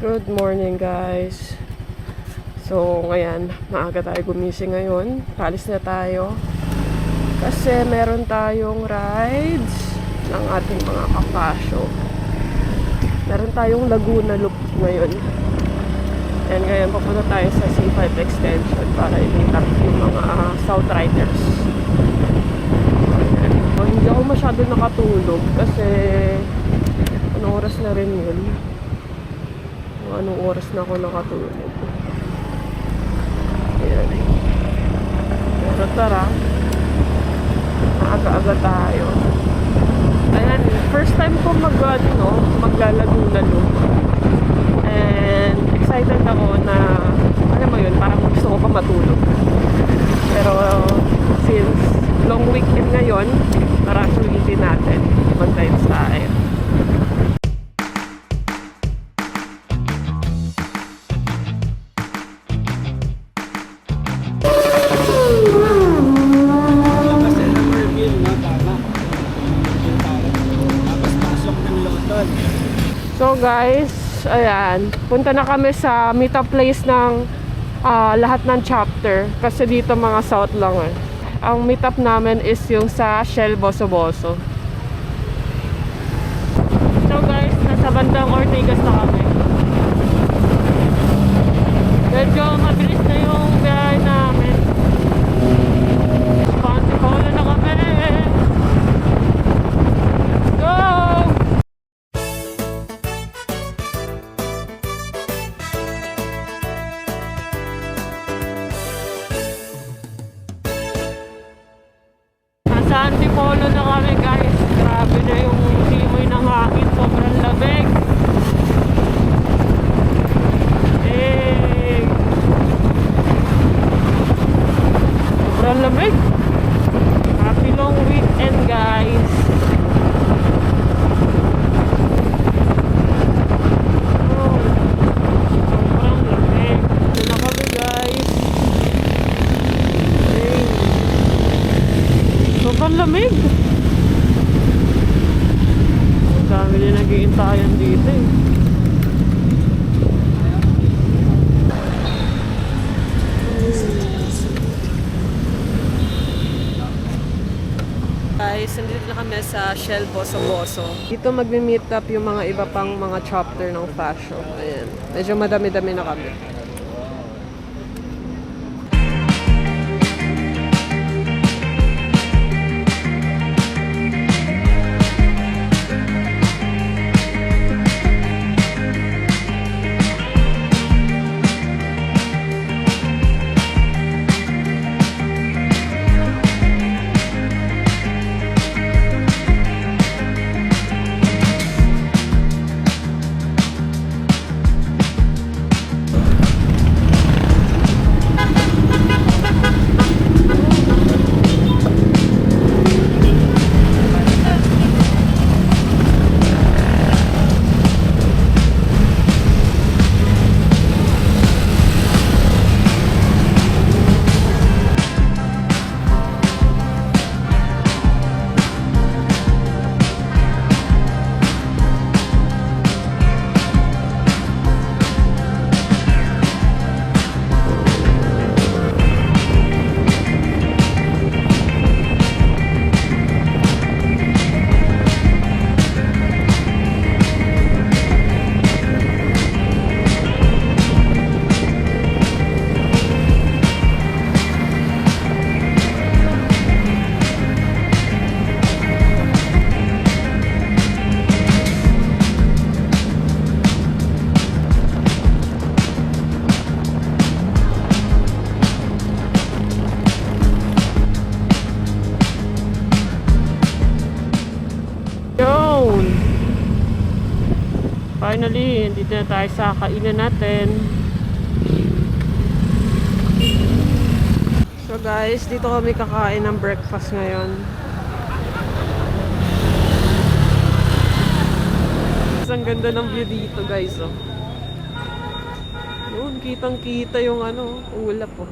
Good morning guys. So ngayon, maaga tayo gumising ngayon. Palis na tayo. Kasi meron tayong rides ng ating mga kapasyo. Meron tayong Laguna Loop ngayon. And ngayon papunta tayo sa C5 extension para i-meet up yung mga South Riders. So, hindi ako masyado nakatulog kasi anong oras na rin yun? Anong oras na ako nakatulog. Ayan. Pero tara, maaga-aga tayo. Ayan, first time ko maglalaguna loop. And excited ako na, alam mo yun, parang gusto ko pa matulog. Pero since long weekend ngayon, tara sulitin natin. Bantayin tayo. So guys, ayan, punta na kami sa meetup place ng lahat ng chapter kasi dito mga South lang eh. Ang meetup namin is yung sa Shell Boso-Boso. So guys, nasa bandang Ortigas na kami. Medyo mabilis na yung biyahe namin. Antipolo na kami. Let's go! Sa Antipolo na kami guys. Grabe na yung simoy ng hangin. Sobrang lamig. Sobrang lamig. Happy long weekend guys. Sobrang lamig. Ito na kami guys. Sobrang lamig. Ang dami din nag-iintayan dito eh. Guys, nandito na kami sa Shell Boso-Boso. Dito magmi-meet up yung mga iba pang mga chapter ng fashion. Ayan. Medyo madami-dami na kami. Finally, dito na tayo sa kainan natin. So guys, dito kami kakain ng breakfast ngayon. Ang ganda ng view dito guys oh. Yun, kitang kita yung ulap oh.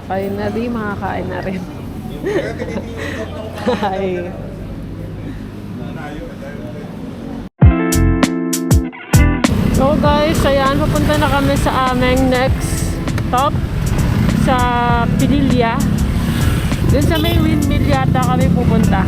Finally, makakain na rin. Hi. Ayan, papunta na kami sa aming next stop sa Pililya. Dun sa may windmill yata kami pupunta.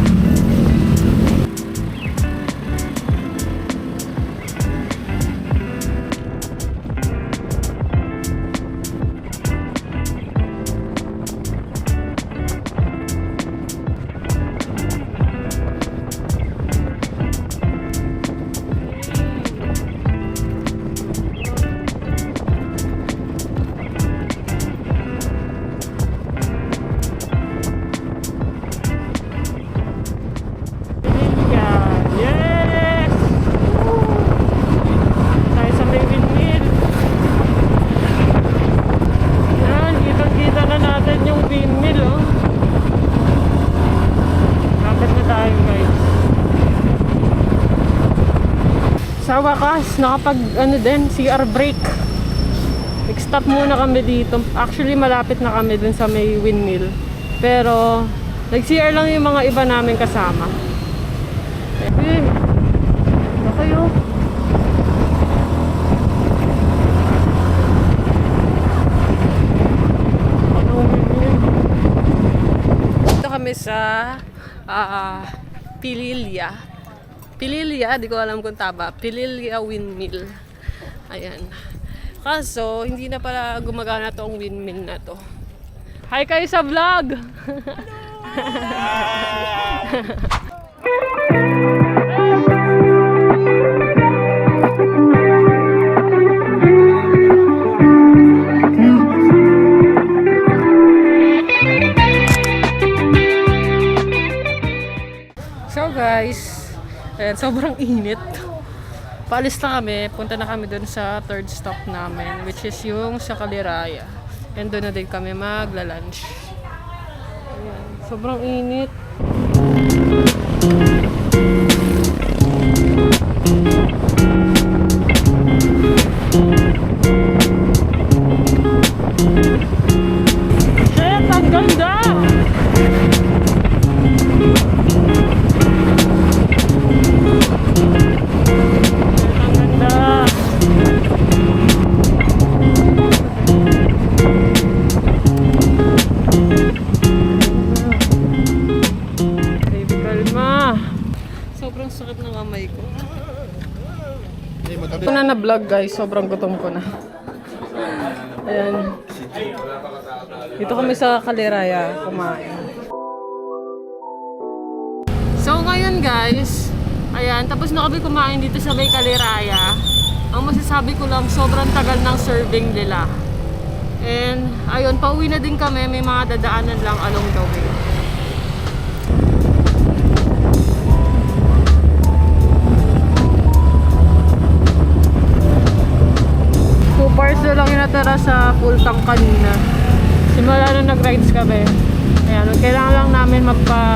Sa wakas, nakapag CR break. Nag-stop muna kami dito. Actually, malapit na kami dun sa may windmill. Pero, nag-CR lang yung mga iba namin kasama. Eh, ba kayo? Dito kami sa Pililya. Pililya, di ko alam kung tama. Pililya Windmill. Ayan. Kaso, hindi na pala gumagana tong windmill na to. Hi kayo sa vlog! So guys, ayan, sobrang init. Paalis na kami, punta na kami dun sa third stop namin, which is yung sa Caliraya. And doon na din kami magla-lunch. Ayan, sobrang init. Shit, ang ganda! Sobrang sakit ng kamay ko. Ito na vlog guys, sobrang gutom ko na. Ayan. Dito kami sa Caliraya kumain. So ngayon guys, ayan, tapos na kami kumain dito sa may Caliraya. Ang masasabi ko lang, sobrang tagal ng serving nila. And ayun, pauwi na din kami, may mga dadaanan lang along the way. Parcel lang yung natara sa full tank kanina. Simula na nag-rides kami. Ayan, kailangan lang namin magpa-gas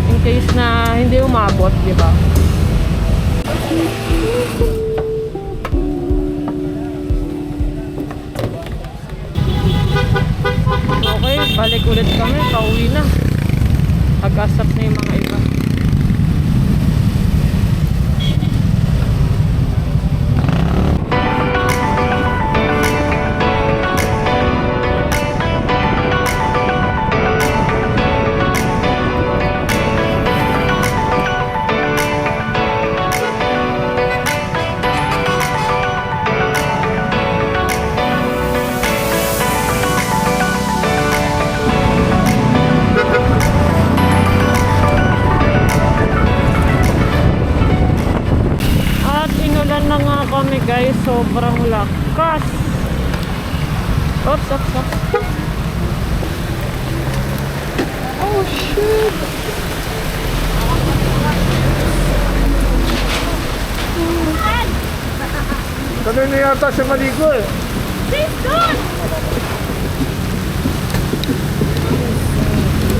in case na hindi umabot, di ba? Okay, balik ulit kami. Pauwi na. Pag-asap na yung mga iba. Kami guys, sobrang lakas. Oops. Oh shit. Kanina yata siya maligo eh.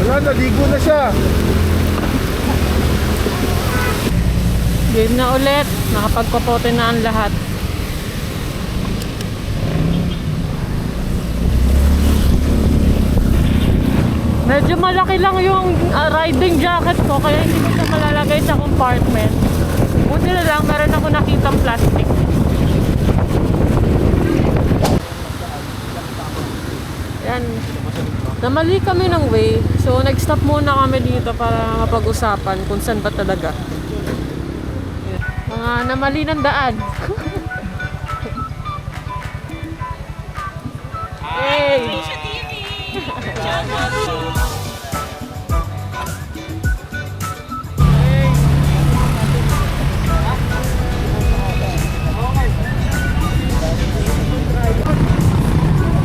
Wala, naligo na siya. Game na ulit. Nakapagpapote na ang lahat. Medyo malaki lang yung riding jacket ko, kaya hindi ko siya malalagay nakalagay sa compartment. Buti na lang, meron ako nakitang plastic. Yan. Namali kami ng way. So, nag-stop muna kami dito para mapag-usapan kung saan ba talaga. Mga namali ng daan. Hey!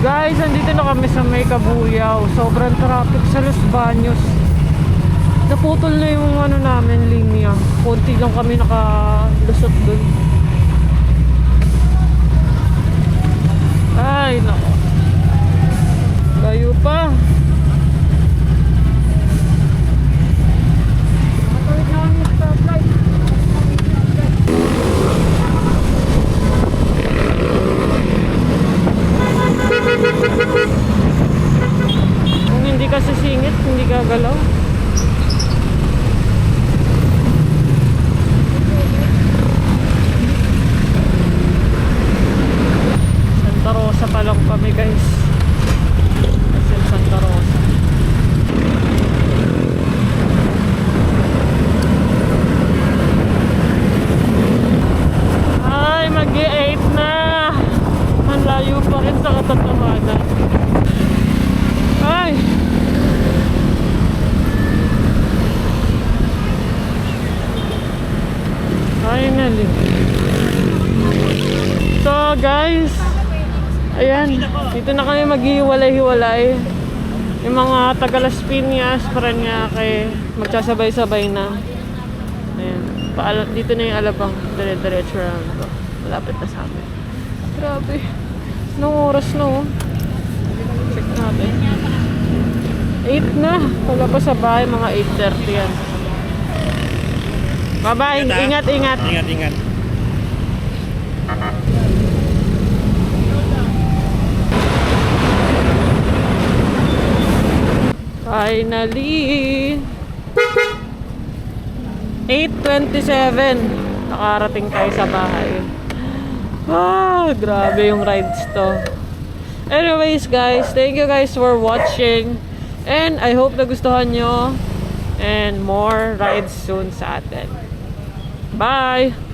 Guys, andito na kami sa May Kabuyaw. Sobrang traffic sa Los Baños. Naputol na yung ano namin, linya. Konti lang kami nakalusot dun. Ay, nako. Layo pa. Matawid na kami sa stoplight. Kung hindi ka sisingit, hindi ka galaw. Santa Rosa pa lang kami, guys. Kasi Santa Rosa. Ay, mag-8 na. Ang layo pa rin sa katatawanan. Ay! Finally. So guys, ayan, dito na kami maghihiwalay-hiwalay. Yung mga taga Las Piñas, Parañaque, magsasabay-sabay na. Ayan, dito na yung Alabang, dire-diretso lang to. Malapit na sa amin. Grabe. Anong oras na oh? Check natin. 8 na. Wala pa sa bahay, mga 8:30 yan. Bye-bye. Ingat, ingat. Ingat, ingat. Finally. 8:27. Nakarating tayo sa bahay. Ah, grabe yung rides to. Anyways guys, thank you guys for watching. And I hope nagustuhan nyo. And more rides soon sa atin. Bye!